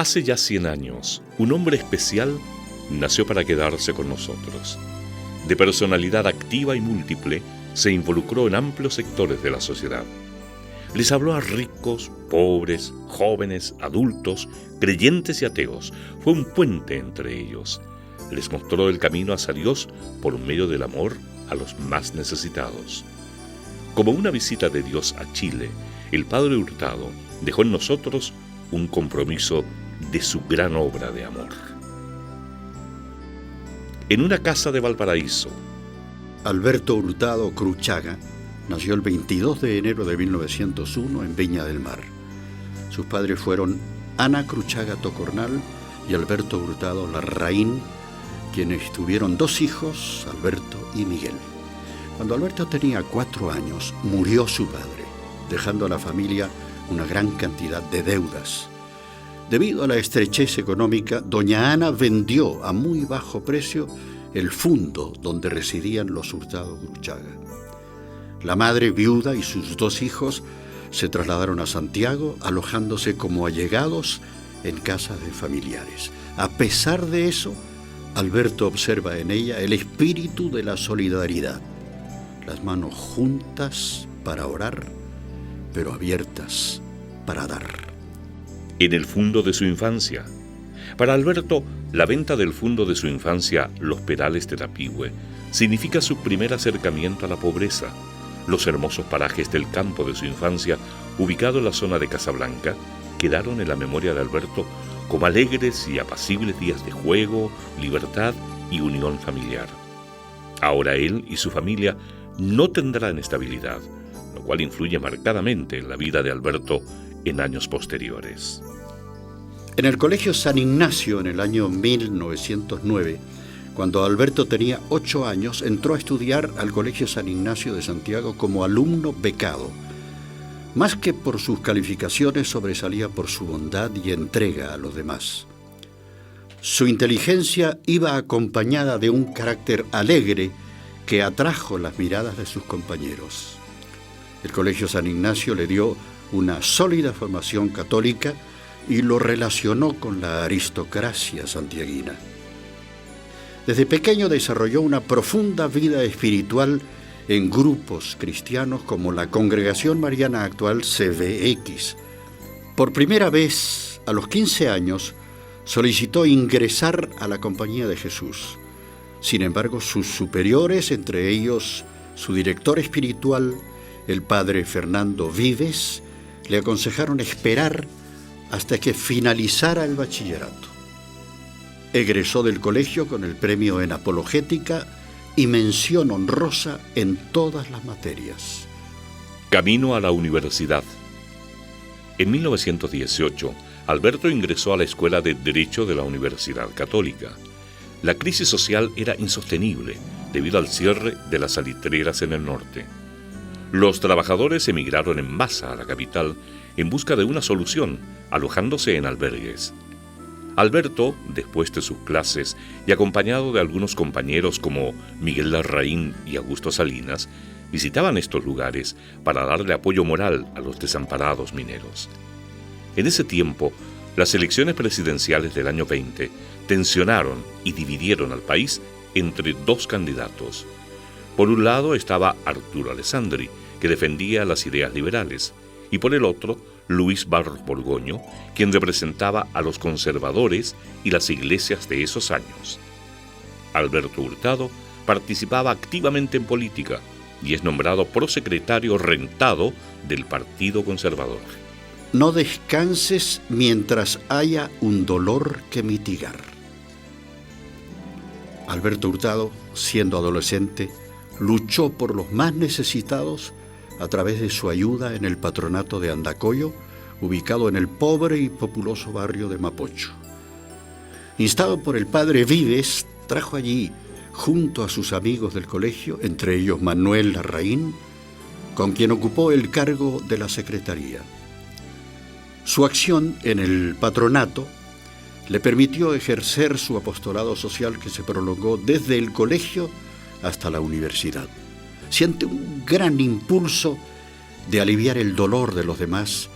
Hace ya 100 años, un hombre especial nació para quedarse con nosotros. De personalidad activa y múltiple, se involucró en amplios sectores de la sociedad. Les habló a ricos, pobres, jóvenes, adultos, creyentes y ateos. Fue un puente entre ellos. Les mostró el camino hacia Dios por medio del amor a los más necesitados. Como una visita de Dios a Chile, el Padre Hurtado dejó en nosotros un compromiso de su gran obra de amor. En una casa de Valparaíso, Alberto Hurtado Cruchaga nació el 22 de enero de 1901 en Viña del Mar. Sus padres fueron Ana Cruchaga Tocornal y Alberto Hurtado Larraín, quienes tuvieron 2 hijos, Alberto y Miguel. Cuando Alberto tenía 4 años, murió su padre, dejando a la familia una gran cantidad de deudas. Debido a la estrechez económica, doña Ana vendió a muy bajo precio el fundo donde residían los Hurtado Cruchaga. La madre viuda y sus 2 hijos se trasladaron a Santiago, alojándose como allegados en casas de familiares. A pesar de eso, Alberto observa en ella el espíritu de la solidaridad. Las manos juntas para orar, pero abiertas para dar. En el fundo de su infancia. Para Alberto, la venta del fundo de su infancia, Los Perales de Tapigüe, significa su primer acercamiento a la pobreza. Los hermosos parajes del campo de su infancia, ubicado en la zona de Casablanca, quedaron en la memoria de Alberto como alegres y apacibles días de juego, libertad y unión familiar. Ahora él y su familia no tendrán estabilidad, lo cual influye marcadamente en la vida de Alberto en años posteriores. En el Colegio San Ignacio, en el año 1909, cuando Alberto tenía 8 años, entró a estudiar al Colegio San Ignacio de Santiago como alumno becado. Más que por sus calificaciones, sobresalía por su bondad y entrega a los demás. Su inteligencia iba acompañada de un carácter alegre que atrajo las miradas de sus compañeros. El Colegio San Ignacio le dio una sólida formación católica y lo relacionó con la aristocracia santiaguina. Desde pequeño desarrolló una profunda vida espiritual en grupos cristianos como la Congregación Mariana actual CBX. Por primera vez, a los 15 años, solicitó ingresar a la Compañía de Jesús. Sin embargo, sus superiores, entre ellos su director espiritual, el padre Fernando Vives, le aconsejaron esperar hasta que finalizara el bachillerato. Egresó del colegio con el premio en apologética y mención honrosa en todas las materias. Camino a la universidad. En 1918, Alberto ingresó a la Escuela de Derecho de la Universidad Católica. La crisis social era insostenible debido al cierre de las salitreras en el norte. Los trabajadores emigraron en masa a la capital en busca de una solución, alojándose en albergues. Alberto, después de sus clases y acompañado de algunos compañeros como Miguel Larraín y Augusto Salinas, visitaban estos lugares para darle apoyo moral a los desamparados mineros. En ese tiempo, las elecciones presidenciales del año 20 tensionaron y dividieron al país entre 2 candidatos. Por un lado estaba Arturo Alessandri, que defendía las ideas liberales, y por el otro, Luis Barros Borgoño, quien representaba a los conservadores y las iglesias de esos años. Alberto Hurtado participaba activamente en política y es nombrado prosecretario rentado del Partido Conservador. No descanses mientras haya un dolor que mitigar. Alberto Hurtado, siendo adolescente, luchó por los más necesitados a través de su ayuda en el patronato de Andacoyo, ubicado en el pobre y populoso barrio de Mapocho. Instado por el padre Vives, trajo allí, junto a sus amigos del colegio, entre ellos Manuel Larraín, con quien ocupó el cargo de la secretaría. Su acción en el patronato le permitió ejercer su apostolado social que se prolongó desde el colegio hasta la universidad. Siente un gran impulso de aliviar el dolor de los demás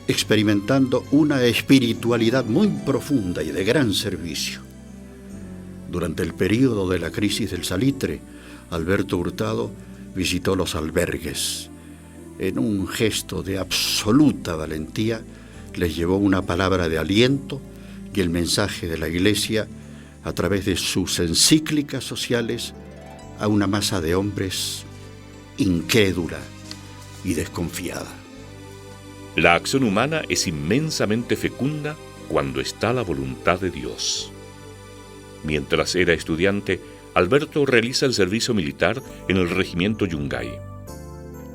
experimentando una espiritualidad muy profunda y de gran servicio. Durante el período de la crisis del salitre, Alberto Hurtado visitó los albergues. En un gesto de absoluta valentía, les llevó una palabra de aliento y el mensaje de la Iglesia a través de sus encíclicas sociales a una masa de hombres incrédula y desconfiada. La acción humana es inmensamente fecunda cuando está la voluntad de Dios. Mientras era estudiante, Alberto realiza el servicio militar en el regimiento Yungay.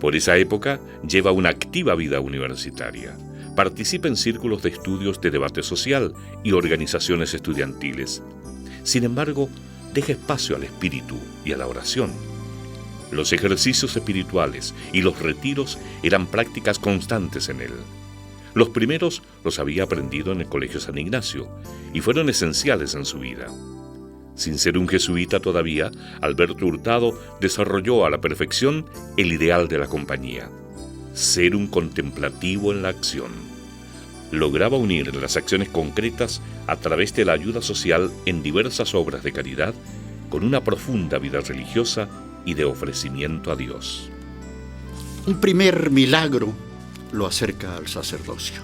Por esa época lleva una activa vida universitaria. Participa en círculos de estudios de debate social y organizaciones estudiantiles. Sin embargo, deja espacio al espíritu y a la oración. Los ejercicios espirituales y los retiros eran prácticas constantes en él. Los primeros los había aprendido en el Colegio San Ignacio y fueron esenciales en su vida. Sin ser un jesuita todavía, Alberto Hurtado desarrolló a la perfección el ideal de la compañía: ser un contemplativo en la acción. Lograba unir las acciones concretas a través de la ayuda social en diversas obras de caridad con una profunda vida religiosa y de ofrecimiento a Dios. Un primer milagro lo acerca al sacerdocio.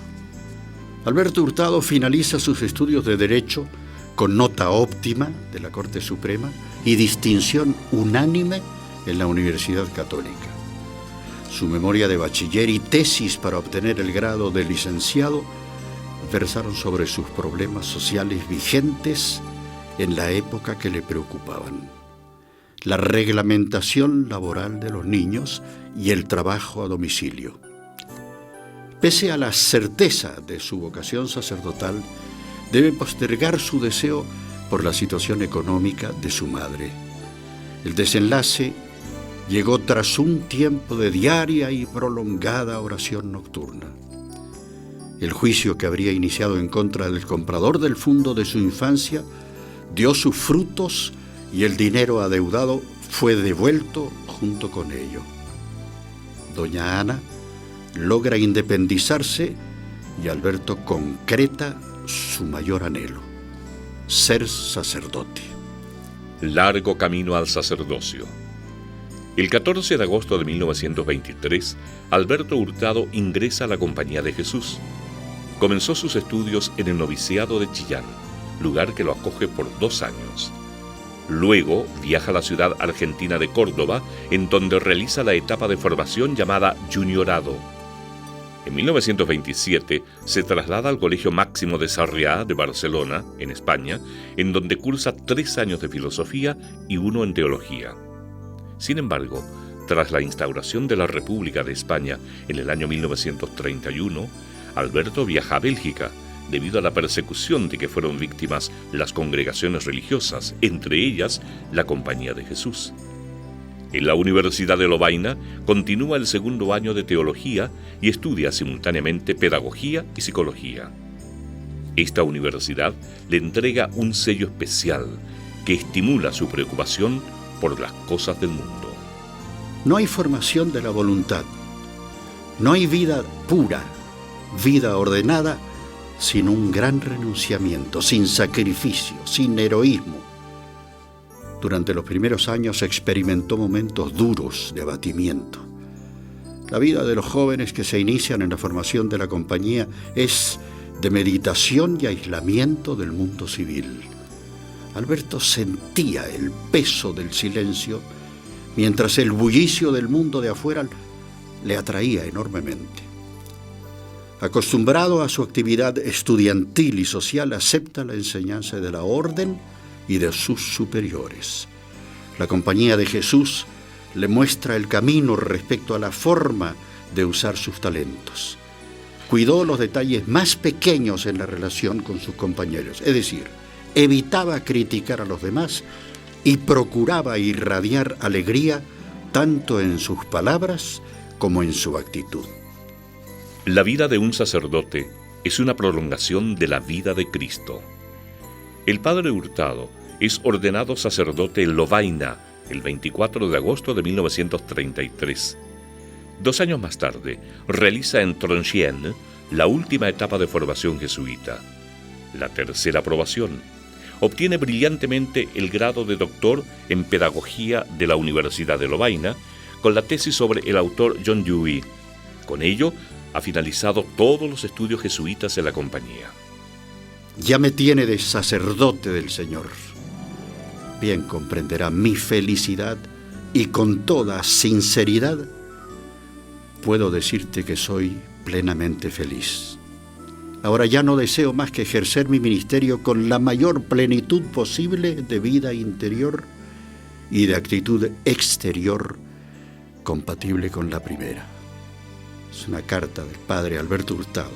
Alberto Hurtado finaliza sus estudios de Derecho con nota óptima de la Corte Suprema y distinción unánime en la Universidad Católica. Su memoria de bachiller y tesis para obtener el grado de licenciado versaron sobre sus problemas sociales vigentes en la época que le preocupaban: la reglamentación laboral de los niños y el trabajo a domicilio. Pese a la certeza de su vocación sacerdotal, debe postergar su deseo por la situación económica de su madre. El desenlace llegó tras un tiempo de diaria y prolongada oración nocturna. El juicio que habría iniciado en contra del comprador del fundo de su infancia dio sus frutos y el dinero adeudado fue devuelto junto con ello. Doña Ana logra independizarse y Alberto concreta su mayor anhelo: ser sacerdote. Largo camino al sacerdocio. El 14 de agosto de 1923, Alberto Hurtado ingresa a la Compañía de Jesús. Comenzó sus estudios en el noviciado de Chillán, lugar que lo acoge por 2 años. Luego viaja a la ciudad argentina de Córdoba, en donde realiza la etapa de formación llamada juniorado. En 1927 se traslada al Colegio Máximo de Sarriá de Barcelona, en España, en donde cursa 3 años de filosofía y 1 en teología. Sin embargo, tras la instauración de la República de España en el año 1931, Alberto viaja a Bélgica, debido a la persecución de que fueron víctimas las congregaciones religiosas, entre ellas la Compañía de Jesús. En la Universidad de Lovaina continúa el 2º año de teología y estudia simultáneamente pedagogía y psicología. Esta universidad le entrega un sello especial que estimula su preocupación por las cosas del mundo. No hay formación de la voluntad, no hay vida pura, vida ordenada, sin un gran renunciamiento, sin sacrificio, sin heroísmo. Durante los primeros años experimentó momentos duros de abatimiento. La vida de los jóvenes que se inician en la formación de la compañía es de meditación y aislamiento del mundo civil. Alberto sentía el peso del silencio, mientras el bullicio del mundo de afuera le atraía enormemente. Acostumbrado a su actividad estudiantil y social, acepta la enseñanza de la orden y de sus superiores. La Compañía de Jesús le muestra el camino respecto a la forma de usar sus talentos. Cuidó los detalles más pequeños en la relación con sus compañeros, es decir, evitaba criticar a los demás y procuraba irradiar alegría tanto en sus palabras como en su actitud. La vida de un sacerdote es una prolongación de la vida de Cristo. El padre Hurtado es ordenado sacerdote en Lovaina el 24 de agosto de 1933. 2 años más tarde, realiza en Tronchin la última etapa de formación jesuita, la tercera aprobación. Obtiene brillantemente el grado de doctor en Pedagogía de la Universidad de Lovaina, con la tesis sobre el autor John Dewey. Con ello, ha finalizado todos los estudios jesuitas en la compañía. Ya me tiene de sacerdote del Señor. Bien comprenderá mi felicidad y con toda sinceridad puedo decirte que soy plenamente feliz. Ahora ya no deseo más que ejercer mi ministerio con la mayor plenitud posible de vida interior y de actitud exterior compatible con la primera. Es una carta del padre Alberto Hurtado,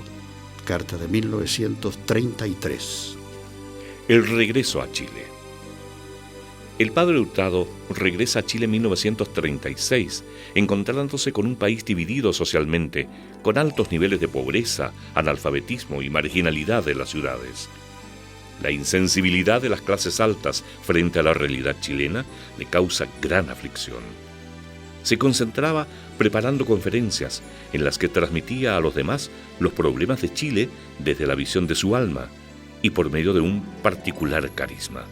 carta de 1933. El regreso a Chile. El padre Hurtado regresa a Chile en 1936, encontrándose con un país dividido socialmente, con altos niveles de pobreza, analfabetismo y marginalidad de las ciudades. La insensibilidad de las clases altas frente a la realidad chilena le causa gran aflicción. Se concentraba preparando conferencias en las que transmitía a los demás los problemas de Chile desde la visión de su alma y por medio de un particular carisma.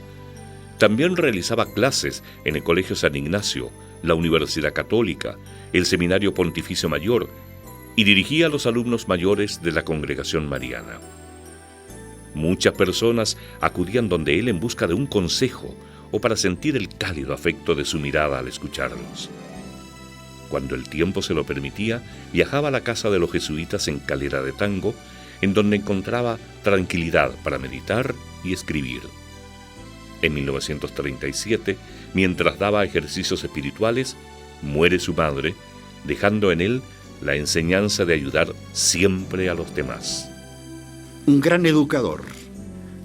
También realizaba clases en el Colegio San Ignacio, la Universidad Católica, el Seminario Pontificio Mayor y dirigía a los alumnos mayores de la Congregación Mariana. Muchas personas acudían donde él en busca de un consejo o para sentir el cálido afecto de su mirada al escucharlos. Cuando el tiempo se lo permitía, viajaba a la casa de los jesuitas en Calera de Tango, en donde encontraba tranquilidad para meditar y escribir. En 1937, mientras daba ejercicios espirituales, muere su madre, dejando en él la enseñanza de ayudar siempre a los demás. Un gran educador.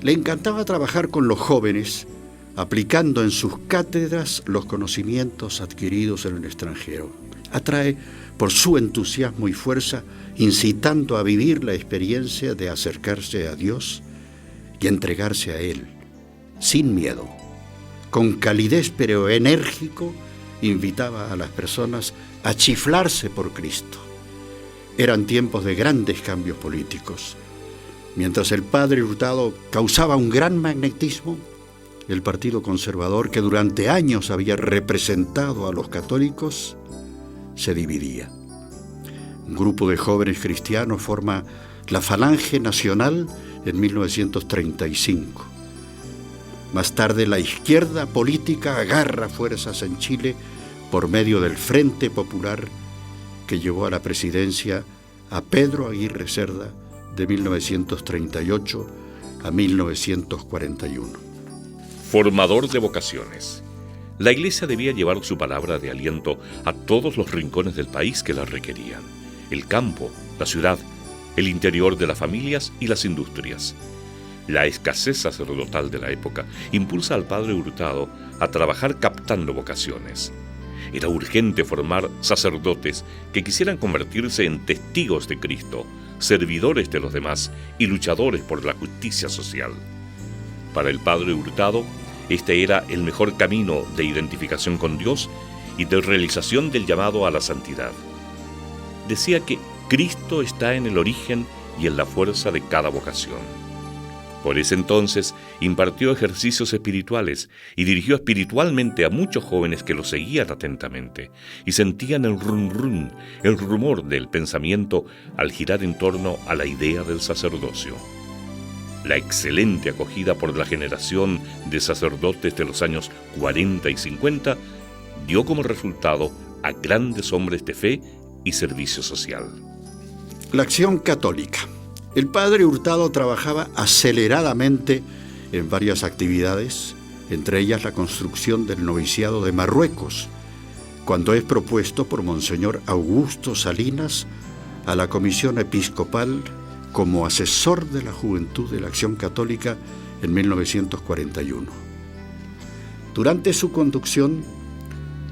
Le encantaba trabajar con los jóvenes, aplicando en sus cátedras los conocimientos adquiridos en el extranjero. Atrae por su entusiasmo y fuerza, incitando a vivir la experiencia de acercarse a Dios y entregarse a Él, sin miedo. Con calidez pero enérgico, invitaba a las personas a chiflarse por Cristo. Eran tiempos de grandes cambios políticos. Mientras el padre Hurtado causaba un gran magnetismo, el Partido Conservador, que durante años había representado a los católicos, se dividía. Un grupo de jóvenes cristianos forma la Falange Nacional en 1935. Más tarde, la izquierda política agarra fuerzas en Chile por medio del Frente Popular, que llevó a la presidencia a Pedro Aguirre Cerda de 1938 a 1941. Formador de vocaciones. La Iglesia debía llevar su palabra de aliento a todos los rincones del país que la requerían: el campo, la ciudad, el interior de las familias y las industrias. La escasez sacerdotal de la época impulsa al padre Hurtado a trabajar captando vocaciones. Era urgente formar sacerdotes que quisieran convertirse en testigos de Cristo, servidores de los demás y luchadores por la justicia social. Para el padre Hurtado, este era el mejor camino de identificación con Dios y de realización del llamado a la santidad. Decía que Cristo está en el origen y en la fuerza de cada vocación. Por ese entonces impartió ejercicios espirituales y dirigió espiritualmente a muchos jóvenes que lo seguían atentamente y sentían el rum, el rumor del pensamiento al girar en torno a la idea del sacerdocio. La excelente acogida por la generación de sacerdotes de los años 40 y 50 dio como resultado a grandes hombres de fe y servicio social. La acción católica. El padre Hurtado trabajaba aceleradamente en varias actividades, entre ellas la construcción del noviciado de Marruecos, cuando es propuesto por Monseñor Augusto Salinas a la Comisión Episcopal como asesor de la Juventud de la Acción Católica en 1941. Durante su conducción,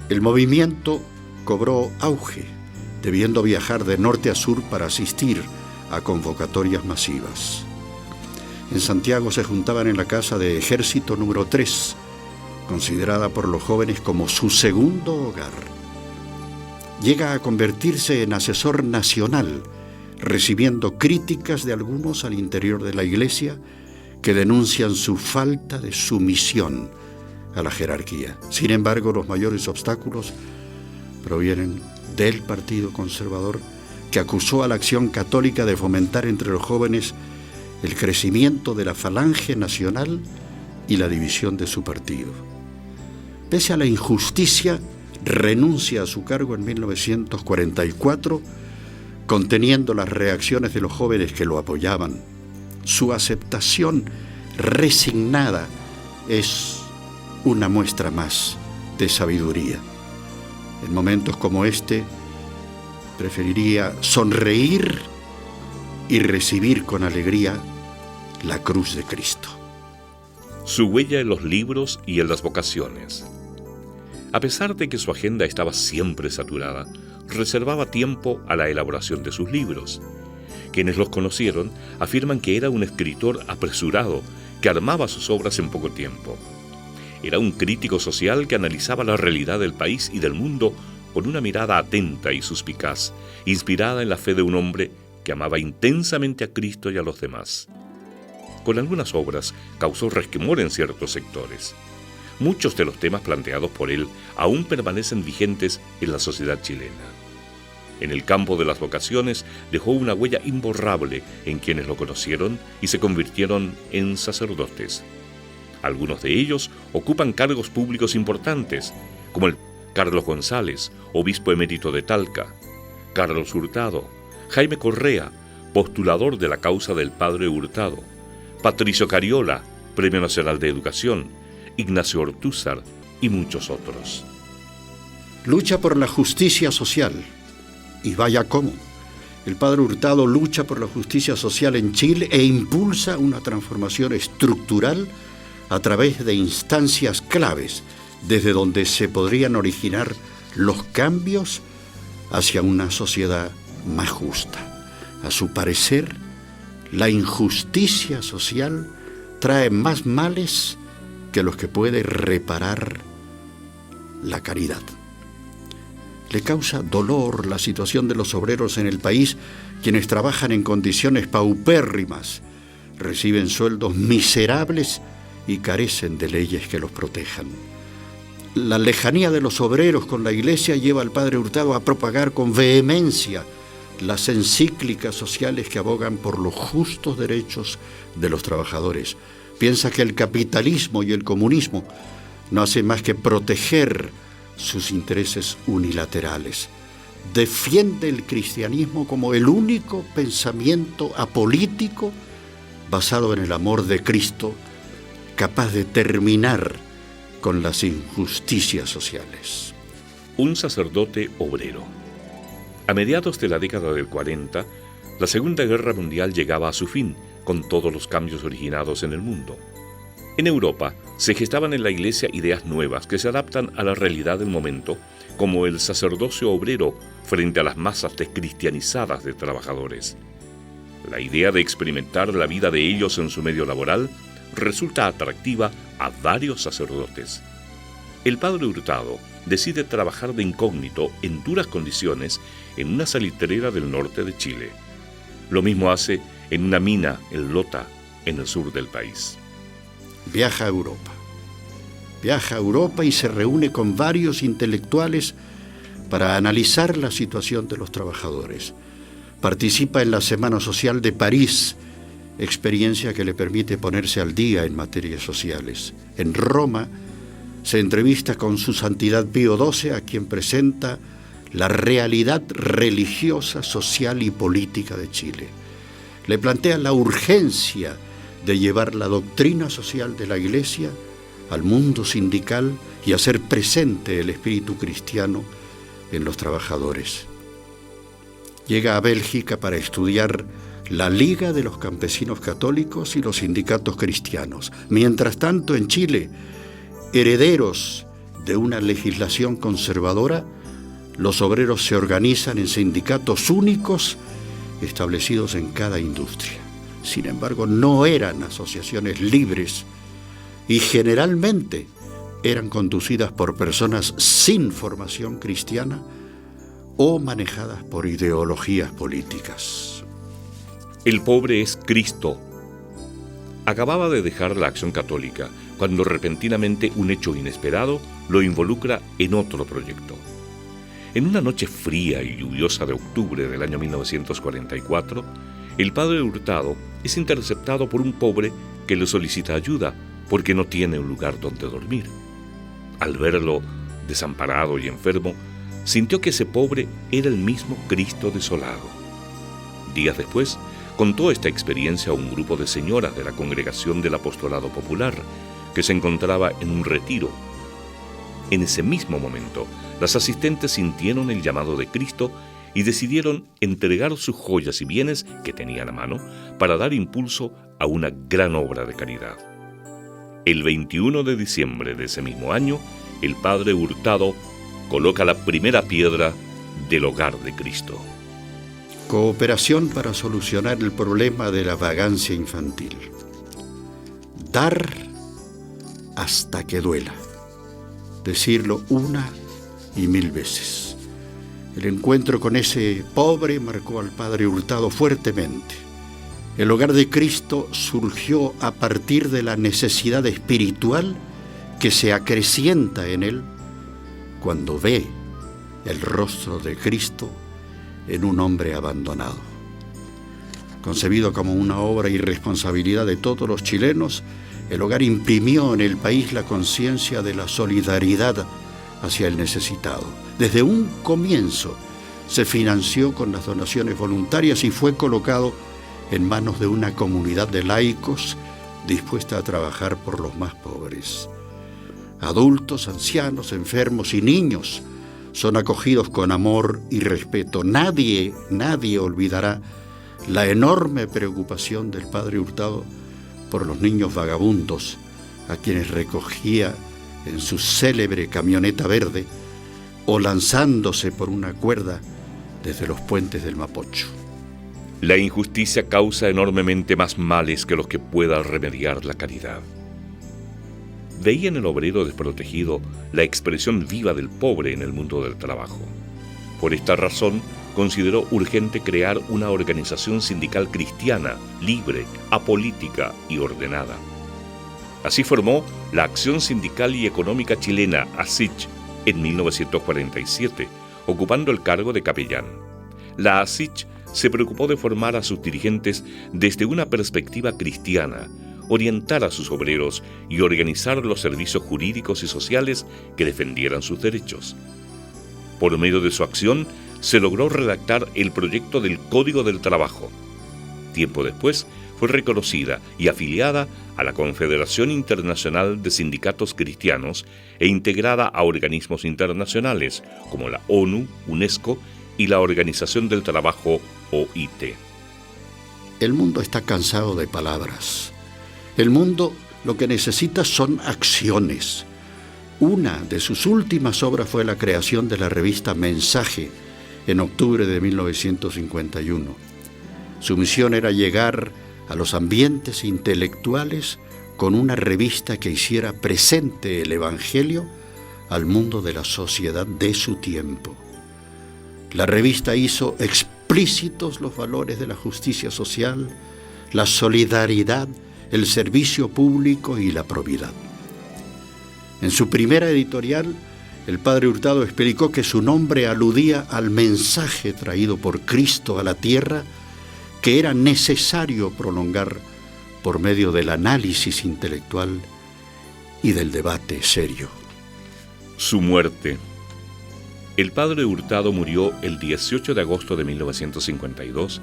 el movimiento cobró auge, debiendo viajar de norte a sur para asistir a convocatorias masivas. En Santiago se juntaban en la Casa de Ejército número 3, considerada por los jóvenes como su segundo hogar. Llega a convertirse en asesor nacional recibiendo críticas de algunos al interior de la Iglesia que denuncian su falta de sumisión a la jerarquía. Sin embargo, los mayores obstáculos provienen del Partido Conservador, que acusó a la Acción Católica de fomentar entre los jóvenes el crecimiento de la falange nacional y la división de su partido. Pese a la injusticia, renuncia a su cargo en 1944, conteniendo las reacciones de los jóvenes que lo apoyaban. Su aceptación resignada es una muestra más de sabiduría. En momentos como este, preferiría sonreír y recibir con alegría la cruz de Cristo. Su huella en los libros y en las vocaciones. A pesar de que su agenda estaba siempre saturada, reservaba tiempo a la elaboración de sus libros. Quienes los conocieron afirman que era un escritor apresurado, que armaba sus obras en poco tiempo. Era un crítico social que analizaba la realidad del país y del mundo con una mirada atenta y suspicaz, inspirada en la fe de un hombre que amaba intensamente a Cristo y a los demás. Con algunas obras causó resquemor en ciertos sectores. Muchos de los temas planteados por él aún permanecen vigentes en la sociedad chilena. En el campo de las vocaciones dejó una huella imborrable en quienes lo conocieron y se convirtieron en sacerdotes. Algunos de ellos ocupan cargos públicos importantes, como el Carlos González, obispo emérito de Talca, Carlos Hurtado, Jaime Correa, postulador de la causa del padre Hurtado, Patricio Cariola, Premio Nacional de Educación, Ignacio Ortúzar y muchos otros. Lucha por la justicia social. Y vaya cómo. El padre Hurtado lucha por la justicia social en Chile e impulsa una transformación estructural a través de instancias claves, desde donde se podrían originar los cambios hacia una sociedad más justa. A su parecer, la injusticia social trae más males que los que puede reparar la caridad. Le causa dolor la situación de los obreros en el país, quienes trabajan en condiciones paupérrimas, reciben sueldos miserables y carecen de leyes que los protejan. La lejanía de los obreros con la Iglesia lleva al padre Hurtado a propagar con vehemencia las encíclicas sociales que abogan por los justos derechos de los trabajadores. Piensa que el capitalismo y el comunismo no hacen más que proteger sus intereses unilaterales. Defiende el cristianismo como el único pensamiento apolítico basado en el amor de Cristo, capaz de terminar con las injusticias sociales. Un sacerdote obrero. A mediados de la década del 40, la Segunda Guerra Mundial llegaba a su fin, con todos los cambios originados en el mundo. En Europa se gestaban en la Iglesia ideas nuevas que se adaptan a la realidad del momento, como el sacerdocio obrero frente a las masas descristianizadas de trabajadores. La idea de experimentar la vida de ellos en su medio laboral resulta atractiva a varios sacerdotes. El padre Hurtado decide trabajar de incógnito en duras condiciones en una salitrera del norte de Chile. Lo mismo hace en una mina en Lota, en el sur del país. Viaja a Europa. Viaja a Europa y se reúne con varios intelectuales para analizar la situación de los trabajadores. Participa en la Semana Social de París, experiencia que le permite ponerse al día en materias sociales. En Roma se entrevista con su Santidad Pío XII, a quien presenta la realidad religiosa, social y política de Chile. Le plantea la urgencia de llevar la doctrina social de la Iglesia al mundo sindical y hacer presente el espíritu cristiano en los trabajadores. Llega a Bélgica para estudiar la Liga de los Campesinos Católicos y los sindicatos cristianos. Mientras tanto, en Chile, herederos de una legislación conservadora, los obreros se organizan en sindicatos únicos establecidos en cada industria. Sin embargo, no eran asociaciones libres y generalmente eran conducidas por personas sin formación cristiana o manejadas por ideologías políticas. El pobre es Cristo. Acababa de dejar la Acción Católica cuando repentinamente un hecho inesperado lo involucra en otro proyecto. En una noche fría y lluviosa de octubre del año 1944, el padre Hurtado es interceptado por un pobre que le solicita ayuda porque no tiene un lugar donde dormir. Al verlo desamparado y enfermo, sintió que ese pobre era el mismo Cristo desolado. Días después, contó esta experiencia a un grupo de señoras de la Congregación del Apostolado Popular, que se encontraba en un retiro. En ese mismo momento, las asistentes sintieron el llamado de Cristo y decidieron entregar sus joyas y bienes que tenían a mano para dar impulso a una gran obra de caridad. El 21 de diciembre de ese mismo año, el padre Hurtado coloca la primera piedra del Hogar de Cristo. Cooperación para solucionar el problema de la vagancia infantil. Dar hasta que duela. Decirlo una y mil veces. El encuentro con ese pobre marcó al padre Hurtado fuertemente. El Hogar de Cristo surgió a partir de la necesidad espiritual que se acrecienta en él cuando ve el rostro de Cristo en un hombre abandonado. Concebido como una obra y responsabilidad de todos los chilenos, el hogar imprimió en el país la conciencia de la solidaridad hacia el necesitado. Desde un comienzo se financió con las donaciones voluntarias y fue colocado en manos de una comunidad de laicos dispuesta a trabajar por los más pobres. Adultos, ancianos, enfermos y niños son acogidos con amor y respeto. Nadie olvidará la enorme preocupación del padre Hurtado por los niños vagabundos, a quienes recogía en su célebre camioneta verde o lanzándose por una cuerda desde los puentes del Mapocho. La injusticia causa enormemente más males que los que pueda remediar la caridad. Veía en el obrero desprotegido la expresión viva del pobre en el mundo del trabajo. Por esta razón, consideró urgente crear una organización sindical cristiana, libre, apolítica y ordenada. Así formó la Acción Sindical y Económica Chilena, ASICH, en 1947, ocupando el cargo de capellán. La ASICH se preocupó de formar a sus dirigentes desde una perspectiva cristiana, orientar a sus obreros y organizar los servicios jurídicos y sociales que defendieran sus derechos. Por medio de su acción, se logró redactar el proyecto del Código del Trabajo. Tiempo después, fue reconocida y afiliada a la Confederación Internacional de Sindicatos Cristianos e integrada a organismos internacionales como la ONU, UNESCO y la Organización del Trabajo, OIT. El mundo está cansado de palabras. El mundo lo que necesita son acciones. Una de sus últimas obras fue la creación de la revista Mensaje en octubre de 1951. Su misión era llegar a los ambientes intelectuales con una revista que hiciera presente el Evangelio al mundo de la sociedad de su tiempo. La revista hizo explícitos los valores de la justicia social, la solidaridad, el servicio público y la probidad. En su primera editorial, el padre Hurtado explicó que su nombre aludía al mensaje traído por Cristo a la tierra que era necesario prolongar por medio del análisis intelectual y del debate serio. Su muerte. El padre Hurtado murió el 18 de agosto de 1952,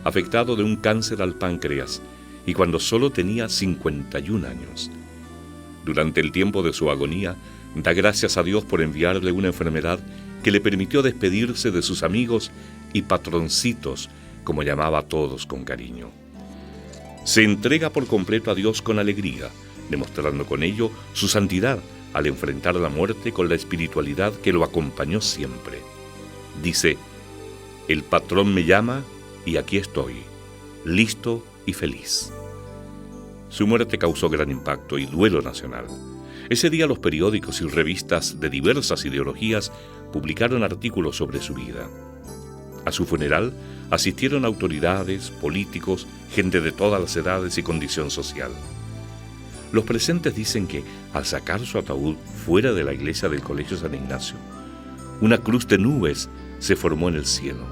afectado de un cáncer al páncreas, y cuando solo tenía 51 años. Durante el tiempo de su agonía, da gracias a Dios por enviarle una enfermedad que le permitió despedirse de sus amigos y patroncitos, como llamaba a todos con cariño. Se entrega por completo a Dios con alegría, demostrando con ello su santidad al enfrentar la muerte con la espiritualidad que lo acompañó siempre. Dice: el patrón me llama y aquí estoy, listo y feliz. Su muerte causó gran impacto y duelo nacional. Ese día los periódicos y revistas de diversas ideologías publicaron artículos sobre su vida. A su funeral asistieron autoridades, políticos, gente de todas las edades y condición social. Los presentes dicen que, al sacar su ataúd fuera de la iglesia del Colegio San Ignacio, una cruz de nubes se formó en el cielo.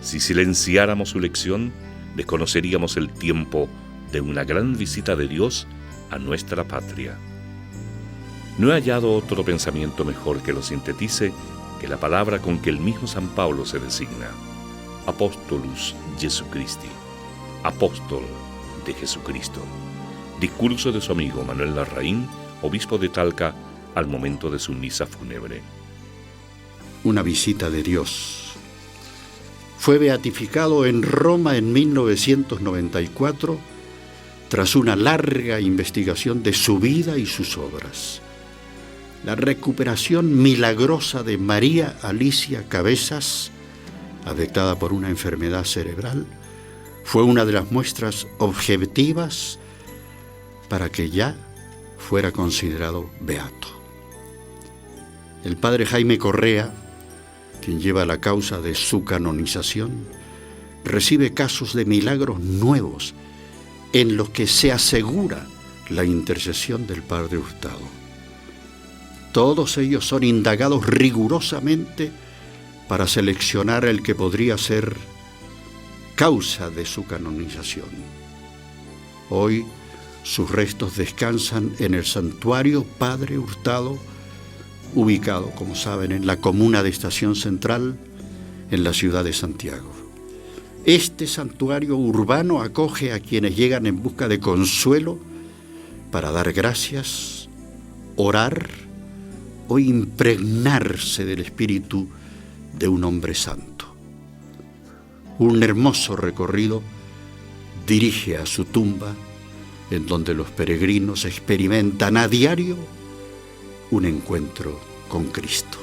Si silenciáramos su lección, desconoceríamos el tiempo de una gran visita de Dios a nuestra patria. No he hallado otro pensamiento mejor que lo sintetice que la palabra con que el mismo San Pablo se designa: Apostolus Jesucristi, apóstol de Jesucristo. Discurso de su amigo Manuel Larraín, obispo de Talca, al momento de su misa fúnebre. Una visita de Dios. Fue beatificado en Roma en 1994 tras una larga investigación de su vida y sus obras. La recuperación milagrosa de María Alicia Cabezas, afectada por una enfermedad cerebral, fue una de las muestras objetivas para que ya fuera considerado beato. El padre Jaime Correa, quien lleva la causa de su canonización, recibe casos de milagros nuevos en los que se asegura la intercesión del padre Hurtado. Todos ellos son indagados rigurosamente para seleccionar el que podría ser causa de su canonización. Hoy sus restos descansan en el santuario Padre Hurtado, ubicado, como saben, en la comuna de Estación Central, en la ciudad de Santiago. Este santuario urbano acoge a quienes llegan en busca de consuelo para dar gracias, orar o impregnarse del espíritu de un hombre santo. Un hermoso recorrido dirige a su tumba, en donde los peregrinos experimentan a diario un encuentro con Cristo.